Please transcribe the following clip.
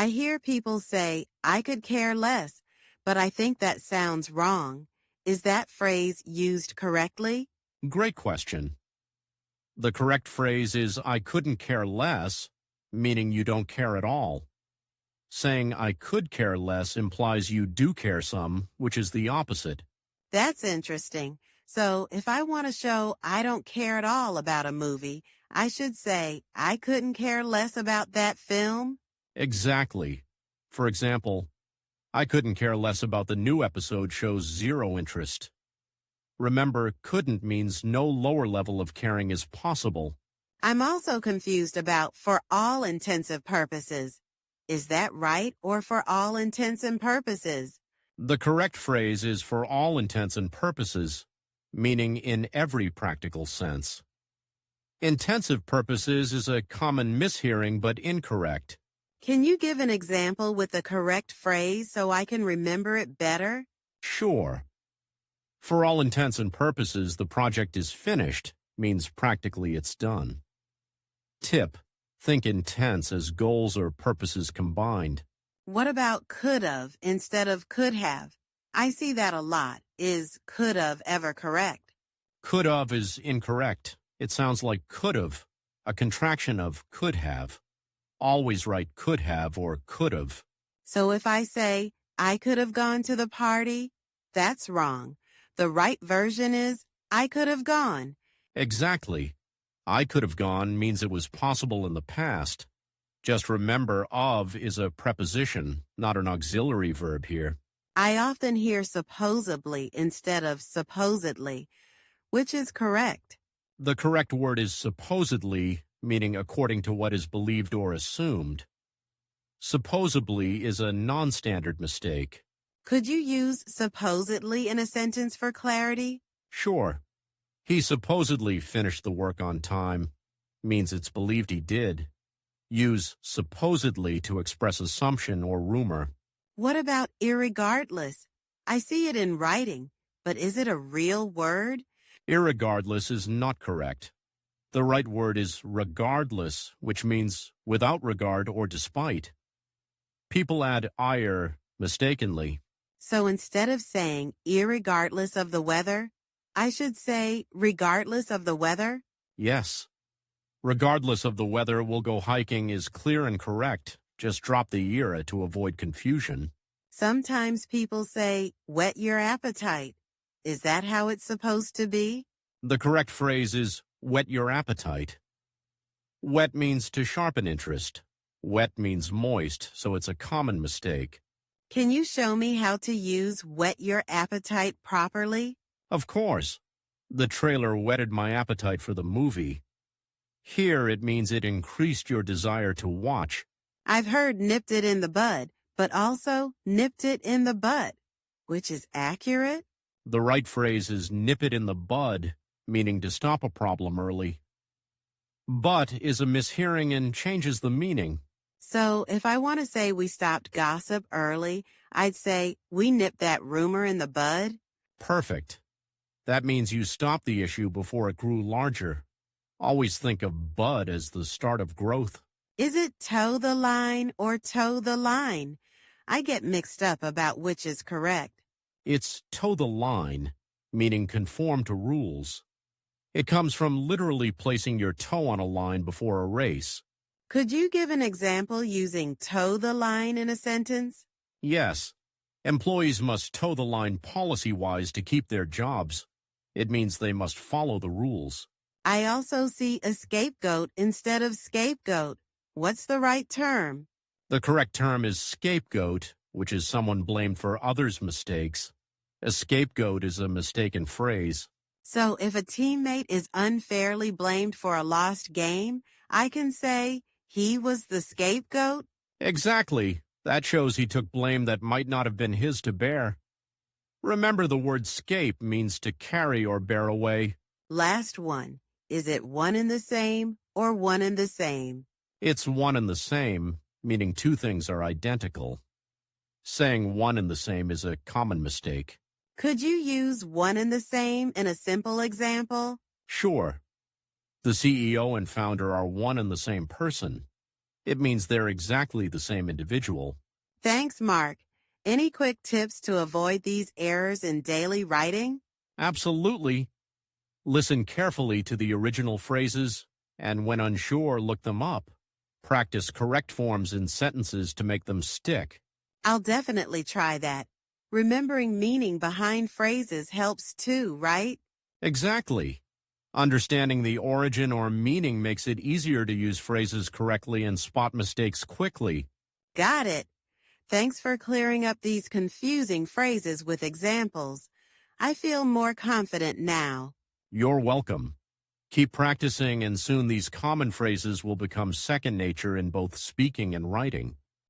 I hear people say, I could care less, but I think that sounds wrong. Is that phrase used correctly? Great question. The correct phrase is I couldn't care less, meaning you don't care at all. Saying I could care less implies you do care some, which is the opposite. That's interesting. So if I want to show I don't care at all about a movie, I should say I couldn't care less about that film? Exactly. For example, I couldn't care less about the new episode shows zero interest. Remember, couldn't means no lower level of caring is possible. I'm also confused about for all intensive purposes. Is that right or for all intents and purposes? The correct phrase is for all intents and purposes, meaning in every practical sense. Intensive purposes is a common mishearing but incorrect. Can you give an example with the correct phrase so I can remember it better? Sure. For all intents and purposes, the project is finished, means practically it's done. Tip: think intense as goals or purposes combined. What about could've instead of could have? I see that a lot. Is could've ever correct? Could've is incorrect. It sounds like could've, a contraction of could have. Always write could have or could've. So if I say, I could have gone to the party, that's wrong. The right version is, I could have gone. Exactly. I could have gone means it was possible in the past. Just remember, of is a preposition, not an auxiliary verb here. I often hear supposedly instead of supposedly. Which is correct? The correct word is supposedly, meaning according to what is believed or assumed. Supposedly is a non-standard mistake. Could you use supposedly in a sentence for clarity? Sure. He supposedly finished the work on time means it's believed he did. Use supposedly to express assumption or rumor. What about irregardless? I see it in writing, but is it a real word? Irregardless is not correct. The right word is regardless, which means without regard or despite. People add ire mistakenly. So instead of saying irregardless of the weather, I should say regardless of the weather? Yes. Regardless of the weather, we'll go hiking is clear and correct. Just drop the era to avoid confusion. Sometimes people say, whet your appetite. Is that how it's supposed to be? The correct phrase is whet your appetite. Wet means to sharpen interest. Wet means moist, so it's a common mistake. Can you show me how to use whet your appetite properly? Of course. The trailer whetted my appetite for the movie. Here it means it increased your desire to watch. I've heard nipped it in the bud, but also nipped it in the butt, which is accurate. The right phrase is nip it in the bud, meaning to stop a problem early. But is a mishearing and changes the meaning. So if I want to say we stopped gossip early, I'd say we nipped that rumor in the bud. Perfect. That means you stopped the issue before it grew larger. Always think of bud as the start of growth. Is it toe the line or toe the line? I get mixed up about which is correct. It's toe the line, meaning conform to rules. It comes from literally placing your toe on a line before a race. Could you give an example using toe the line in a sentence? Yes. Employees must toe the line policy-wise to keep their jobs. It means they must follow the rules. I also see a scapegoat instead of scapegoat. What's the right term? The correct term is scapegoat, which is someone blamed for others' mistakes. A scapegoat is a mistaken phrase. So if a teammate is unfairly blamed for a lost game, I can say he was the scapegoat? Exactly. That shows he took blame that might not have been his to bear. Remember, the word scape means to carry or bear away. Last one. Is it one and the same or one and the same? It's one and the same, meaning two things are identical. Saying one and the same is a common mistake. Could you use one and the same in a simple example? Sure. The CEO and founder are one and the same person. It means they're exactly the same individual. Thanks, Mark. Any quick tips to avoid these errors in daily writing? Absolutely. Listen carefully to the original phrases, and when unsure, look them up. Practice correct forms in sentences to make them stick. I'll definitely try that. Remembering meaning behind phrases helps too, right? Exactly. Understanding the origin or meaning makes it easier to use phrases correctly and spot mistakes quickly. Got it. Thanks for clearing up these confusing phrases with examples. I feel more confident now. You're welcome. Keep practicing, and soon these common phrases will become second nature in both speaking and writing.